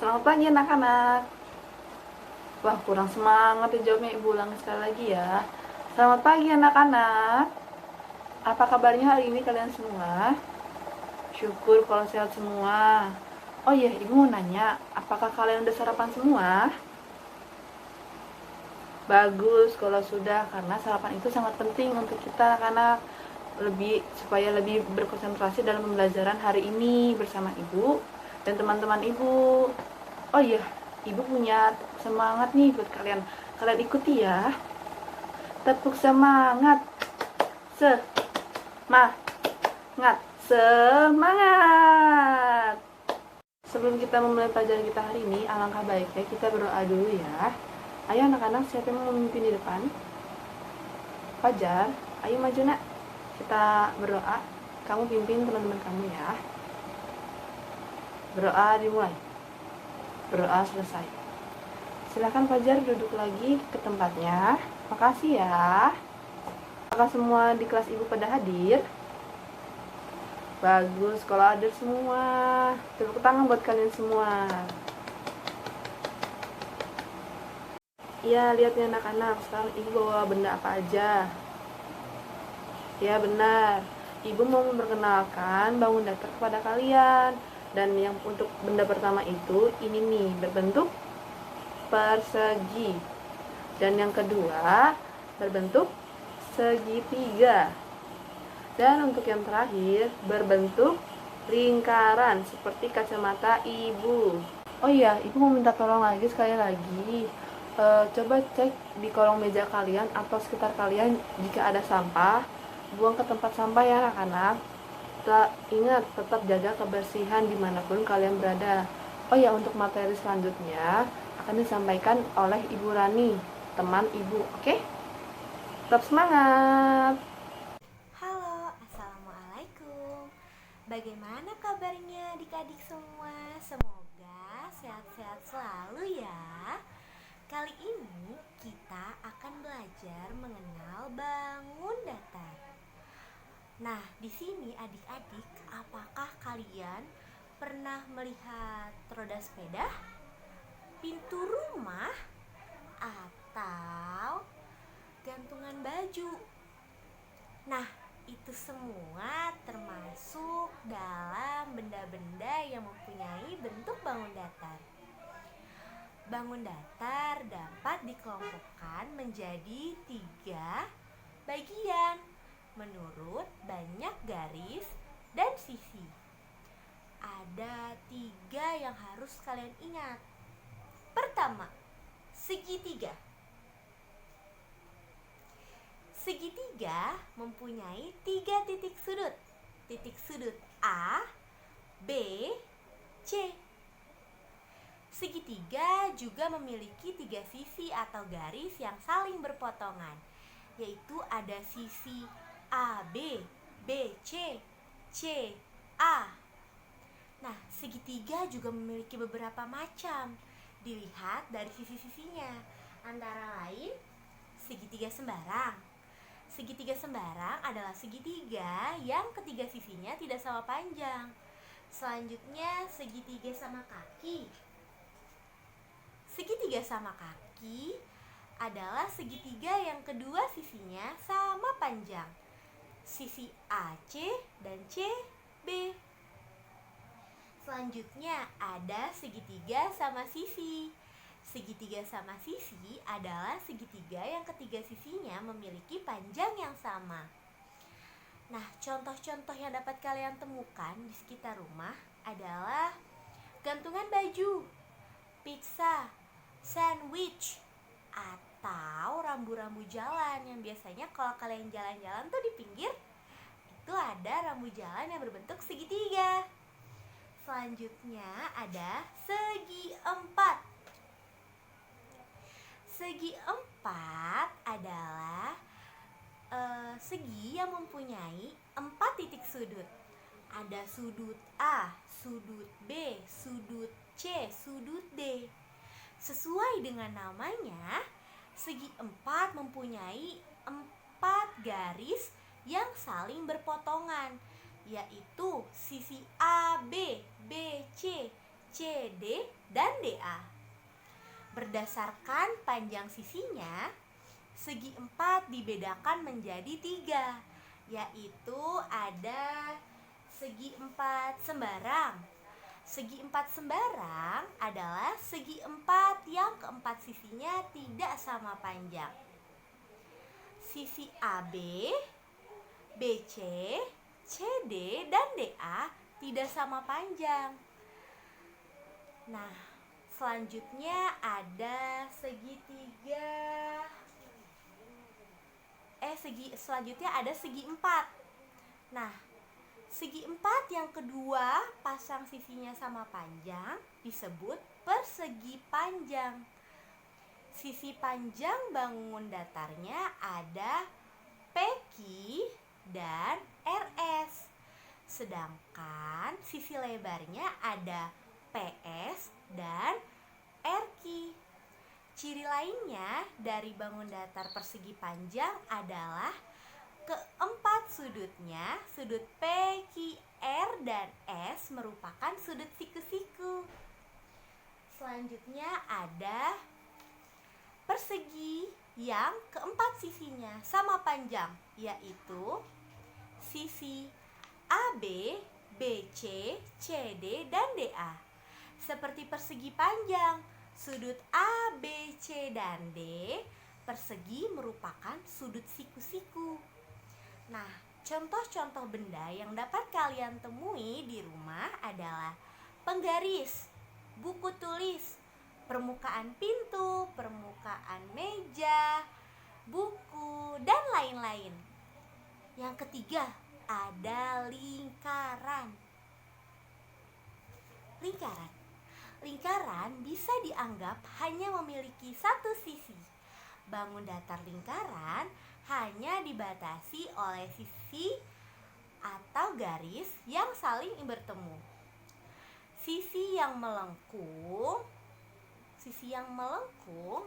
Selamat pagi anak-anak. Wah, kurang semangat ya jawabnya, Ibu ulang sekali lagi ya. Selamat pagi anak-anak. Apa kabarnya hari ini kalian semua? Syukur kalau sehat semua. Oh iya, Ibu mau nanya, apakah kalian udah sarapan semua? Bagus kalau sudah, karena sarapan itu sangat penting untuk kita anak-anak, supaya lebih berkonsentrasi dalam pembelajaran hari ini bersama Ibu dan teman-teman Ibu. Oh iya, Ibu punya semangat nih buat kalian. Kalian ikuti ya. Tepuk semangat. Semangat. Semangat. Sebelum kita memulai pelajaran kita hari ini, alangkah baiknya kita berdoa dulu ya. Ayo anak-anak, siapa yang mau memimpin di depan? Fajar, ayo maju nak. Kita berdoa. Kamu pimpin teman-teman kamu ya. Berdoa dimulai. Berdoa selesai. Silahkan Fajar duduk lagi ke tempatnya. Makasih ya. Apakah semua di kelas Ibu pada hadir? Bagus, kalau hadir semua. Tepuk tangan buat kalian semua. Ya, lihat nih anak-anak. Sekarang Ibu bawa benda apa aja? Ya, benar. Ibu mau memperkenalkan bangun datar kepada kalian. Dan yang untuk benda pertama itu, ini nih, berbentuk persegi. Dan yang kedua, berbentuk segitiga. Dan untuk yang terakhir, berbentuk lingkaran seperti kacamata Ibu. Oh iya, Ibu mau minta tolong lagi sekali lagi. Coba cek di kolong meja kalian atau sekitar kalian jika ada sampah, buang ke tempat sampah ya anak-anak. Ingat, tetap jaga kebersihan dimanapun kalian berada. Oh ya, untuk materi selanjutnya akan disampaikan oleh Ibu Rani, teman Ibu, oke? Tetap semangat! Halo, Assalamualaikum. Bagaimana kabarnya adik-adik semua? Semoga sehat-sehat selalu ya. Kali ini kita akan belajar mengenal bangun datar. Nah, di sini adik-adik, apakah kalian pernah melihat roda sepeda, pintu rumah, atau gantungan baju? Nah, itu semua termasuk dalam benda-benda yang mempunyai bentuk bangun datar. Bangun datar dapat dikelompokkan menjadi 3 bagian menurut banyak garis dan sisi. Ada 3 yang harus kalian ingat. Pertama, segitiga. Segitiga mempunyai 3 titik sudut. Titik sudut A, B, C. Segitiga juga memiliki 3 sisi atau garis yang saling berpotongan, yaitu ada sisi AB, BC, CA. Nah, segitiga juga memiliki beberapa macam. Dilihat dari sisi-sisinya, antara lain segitiga sembarang. Segitiga sembarang adalah segitiga yang ketiga sisinya tidak sama panjang. Selanjutnya, segitiga sama kaki. Segitiga sama kaki adalah segitiga yang kedua sisinya sama panjang. Sisi AC dan CB. Selanjutnya, ada segitiga sama sisi. Segitiga sama sisi adalah segitiga yang ketiga sisinya memiliki panjang yang sama. Nah, contoh-contoh yang dapat kalian temukan di sekitar rumah adalah gantungan baju, pizza, sandwich, atau rambu-rambu jalan yang biasanya kalau kalian jalan-jalan tuh di pinggir itu ada rambu jalan yang berbentuk segitiga. Selanjutnya ada segi empat. Segi empat adalah segi yang mempunyai 4 titik sudut. Ada sudut A, sudut B, sudut C, sudut D. Sesuai dengan namanya, segi empat mempunyai 4 garis yang saling berpotongan, yaitu sisi A, B, B, C, CD, dan DA. Berdasarkan panjang sisinya, segi 4 dibedakan menjadi 3, yaitu ada segi 4 sembarang. Segi 4 sembarang adalah segi 4 yang keempat sisinya tidak sama panjang. Sisi AB, BC, CD, dan DA tidak sama panjang. Nah, selanjutnya ada selanjutnya ada segi 4. Nah, segi 4 yang kedua pasang sisinya sama panjang disebut persegi panjang. Sisi panjang bangun datarnya ada PQ dan RS. Sedangkan sisi lebarnya ada PS dan RQ. Ciri lainnya dari bangun datar persegi panjang adalah keempat sudutnya, sudut P, Q, R, dan S merupakan sudut siku-siku. Selanjutnya ada persegi yang keempat sisinya sama panjang, yaitu sisi AB, BC, CD, dan DA. Seperti persegi panjang, sudut A, B, C, dan D persegi merupakan sudut siku-siku. Nah, contoh-contoh benda yang dapat kalian temui di rumah adalah penggaris, buku tulis, permukaan pintu, permukaan meja, buku, dan lain-lain. Yang ketiga, ada lingkaran. Lingkaran bisa dianggap hanya memiliki satu sisi. Bangun datar lingkaran hanya dibatasi oleh sisi atau garis yang saling bertemu. Sisi yang melengkung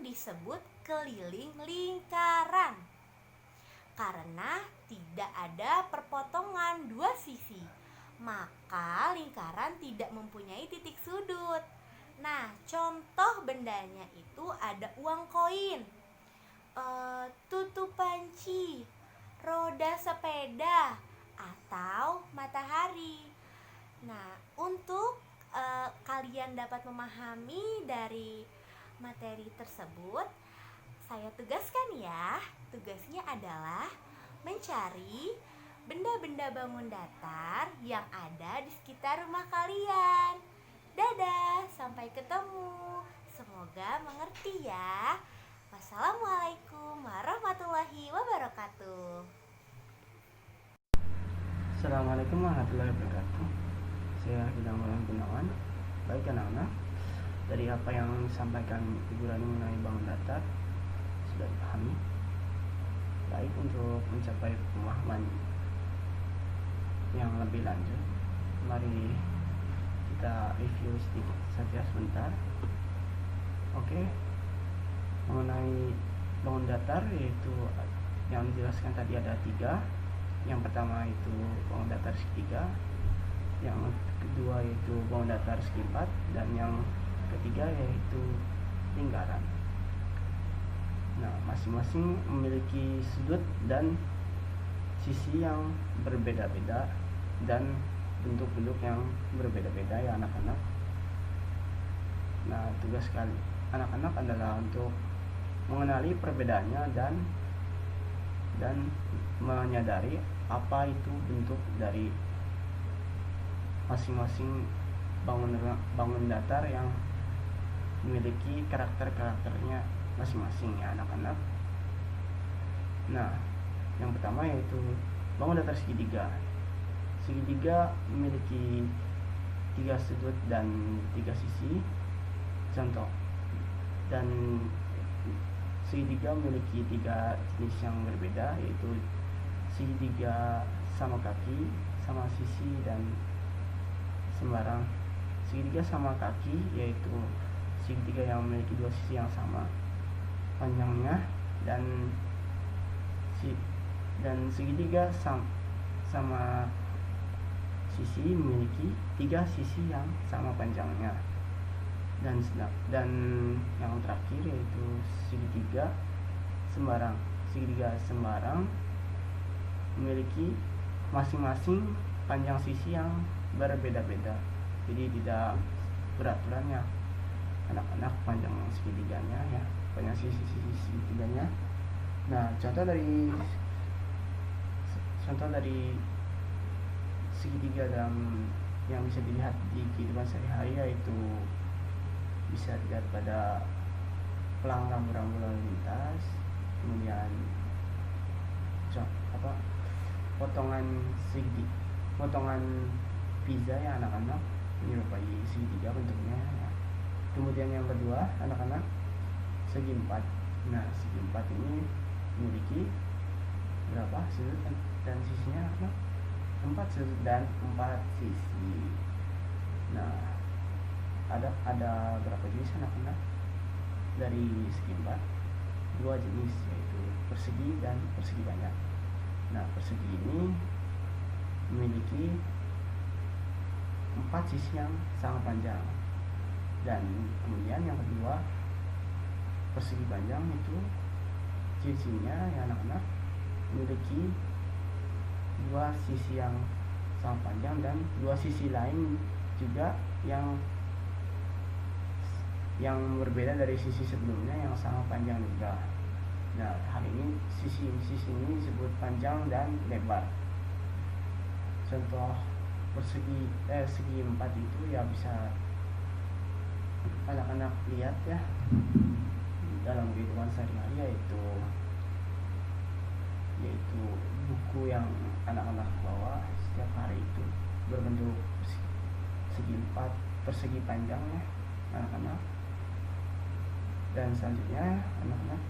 disebut keliling lingkaran karena tidak ada perpotongan dua sisi, maka lingkaran tidak mempunyai titik sudut. Nah, contoh bendanya itu ada uang koin, tutup panci, roda sepeda, atau matahari. Nah, untuk kalian dapat memahami dari materi tersebut, saya tugaskan ya. Tugasnya adalah mencari benda-benda bangun datar yang ada di sekitar rumah kalian. Dadah, sampai ketemu. Semoga mengerti ya. Wassalamualaikum warahmatullahi wabarakatuh. Assalamualaikum warahmatullahi wabarakatuh. Saya Hilal Gunawan. Baik anak-anak, dari apa yang disampaikan Ibu Rani mengenai bangun datar sudah dipahami. Baik, untuk mencapai pemahaman yang lebih lanjut, mari kita review sedikit saja sebentar. Oke, mengenai bangun datar, yaitu yang dijelaskan tadi ada 3. Yang pertama itu bangun datar segitiga, yang kedua yaitu bangun datar segi 4, dan yang ketiga yaitu lingkaran. Nah, masing-masing memiliki sudut dan sisi yang berbeda-beda dan bentuk-bentuk yang berbeda-beda ya anak-anak. Nah, tugas kali anak-anak adalah untuk mengenali perbedaannya dan menyadari apa itu bentuk dari masing-masing bangun datar yang memiliki karakternya masing-masing ya anak-anak. Nah, yang pertama yaitu bangun datar segitiga. Segitiga memiliki 3 sudut dan 3 sisi. Contoh, dan segitiga memiliki 3 jenis yang berbeda, yaitu segitiga sama kaki, sama sisi, dan sembarang. Segitiga sama kaki yaitu segitiga yang memiliki 2 sisi yang sama panjangnya, dan segitiga sama sisi memiliki 3 sisi yang sama panjangnya. dan yang terakhir yaitu segitiga sembarang. Segitiga sembarang memiliki masing-masing panjang sisi yang berbeda-beda, jadi tidak beraturan ya anak-anak panjang segitiganya ya, panjang sisi segitiganya. Nah, contoh dari segitiga dalam yang bisa dilihat di kehidupan sehari-hari yaitu bisa dilihat pada pelang rambu-rambu lalu lintas, kemudian potongan pizza ya anak-anak menyerupai segitiga bentuknya ya. Kemudian yang kedua anak-anak, segi empat. Nah, segi empat ini memiliki berapa sudut dan sisinya anak? 4 sudut dan 4 sisi. Nah, ada berapa jenis anak-anak dari segi empat? 2 jenis, yaitu persegi dan persegi banyak. Nah, persegi ini memiliki 4 sisi yang sangat panjang, dan kemudian yang kedua persegi panjang itu cirinya ya anak-anak memiliki 2 sisi yang sangat panjang dan 2 sisi lain juga yang berbeda dari sisi sebelumnya yang sangat panjang juga. Nah, hal ini sisi ini disebut panjang dan lebar. Contoh segi empat itu ya bisa anak-anak lihat ya dalam kehidupan sehari-hari, yaitu buku yang anak-anak bawa setiap hari itu berbentuk segi empat persegi panjang ya anak-anak. Dan selanjutnya anak-anak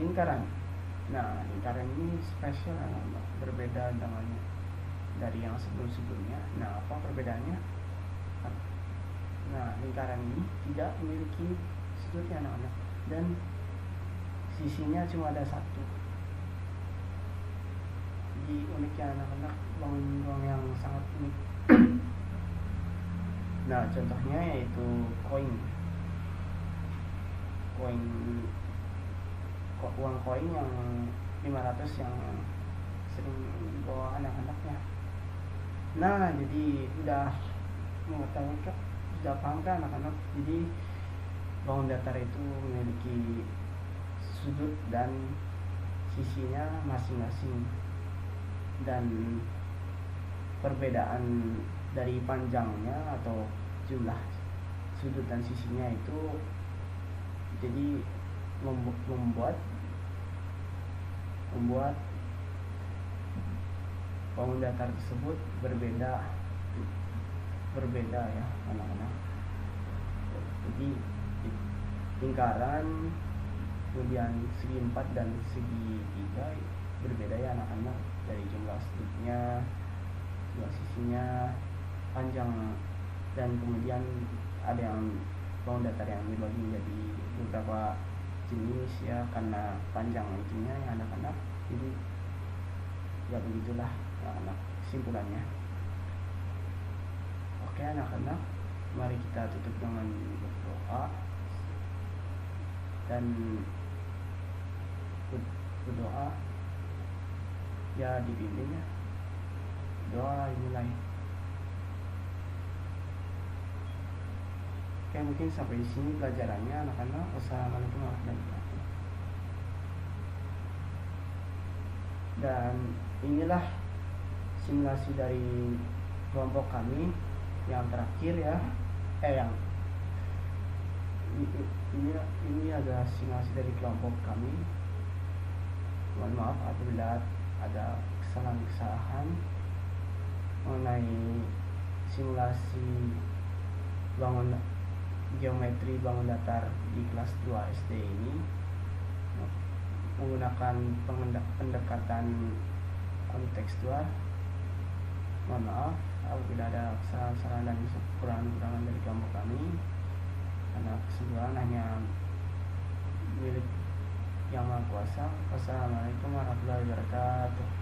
lingkaran. Nah, lingkaran ini spesial anak-anak, berbeda dengannya dari yang sebelum-sebelumnya. Nah, apa perbedaannya? Nah, lingkaran ini tidak memiliki sudutnya anak-anak dan sisinya cuma ada 1. Jadi uniknya anak-anak, bangun yang sangat unik. Nah, contohnya yaitu uang koin yang 500 yang sering dibawa anak-anaknya. Nah, jadi udah mengetahui sudah paham kan anak-anak? Jadi bangun datar itu memiliki sudut dan sisinya masing-masing, dan perbedaan dari panjangnya atau jumlah sudut dan sisinya itu jadi membuat bangun datar tersebut berbeda ya anak-anak. Jadi lingkaran, kemudian segi 4 dan segi 3 berbeda ya anak-anak, dari jumlah sudutnya, jumlah sisinya, panjang, dan kemudian ada yang bangun datar yang dibagi menjadi beberapa jenis ya karena panjang itunya ya anak-anak. Jadi ya begitulah anak-anak simpulannya. Oke anak-anak, mari kita tutup dengan berdoa dan berdoa ya dibimbing ya. Doa dimulai. Oke, mungkin sampai di sini pelajarannya anak-anak. Wassalamualaikum warahmatullahi wabarakatuh. Dan inilah simulasi dari kelompok kami yang terakhir ya. Ini adalah simulasi dari kelompok kami. Mohon maaf apabila ada kesalahan mengenai simulasi geometri bangun datar di kelas 2 SD ini menggunakan pendekatan kontekstual. Mohon maaf apabila ada kesalahan dan kekurangan dari kelompok kami, karena kesimpulan hanya milik Yang Maha Kuasa. Wassalamualaikum warahmatullahi wabarakatuh.